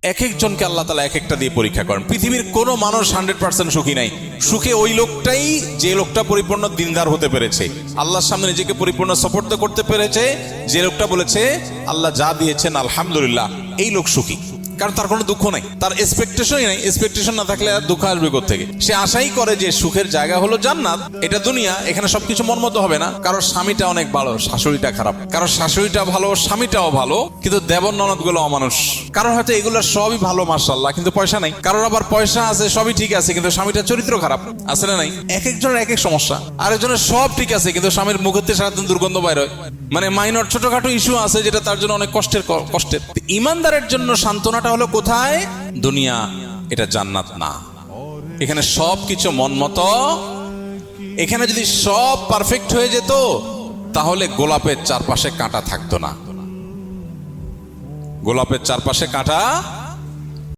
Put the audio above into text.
এক একজনকে আল্লাহ তাআলা এক একটা দিয়ে পরীক্ষা করেন। পৃথিবীর কোনো মানুষ 100% সুখী নাই। সুখে ওই লোকটাই যে লোকটা পরিপূর্ণ দিনদার হতে পেরেছে, আল্লাহর সামনে নিজেকে পরিপূর্ণ সাপোর্ট করতে পেরেছে, যে লোকটা বলেছে আল্লাহ যা দিয়েছেন আলহামদুলিল্লাহ, এই লোক সুখী। কারণ তার কোনো দুঃখ নাই, তার এক্সপেকটেশনই নাই। এক্সপেকটেশন না থাকলে আর দুঃখ আসবে কোত্থেকে? সে আশাই করে যে সুখের জায়গা হলো জান্নাত, এটা দুনিয়া, এখানে সবকিছু মন মতো হবে না। কারোর স্বামীটা অনেক ভালো, শাশুড়িটা খারাপ, কারোর শাশুড়িটা ভালো, স্বামীটাও ভালো, কিন্তু দেবর ননদ গুলো অমানুষ। কারোর হয়তো এগুলো সবই ভালো মাশাআল্লাহ, কিন্তু পয়সা নাই। কারোর আবার পয়সা আছে, সবই ঠিক আছে, কিন্তু স্বামীটার চরিত্র খারাপ। আছে না নাই? এক একজনের এক এক সমস্যা। আরেকজনের সব ঠিক আছে, কিন্তু স্বামীর মুখেতে সারাদিন দুর্গন্ধ বাইর হয়। মানে মাইনর ছোটখাটো ইস্যু আছে, যেটা তার জন্য অনেক কষ্টের। ইমানদারের জন্য সান্ত্বনাটা হলো কোথায়? দুনিয়া, এটা জান্নাত না। এখানে সব কিছু মন মতো। এখানে যদি সব পারফেক্ট হয়ে যেত, তাহলে গোলাপের চারপাশে কাঁটা থাকতো না। গোলাপের চারপাশে কাঁটা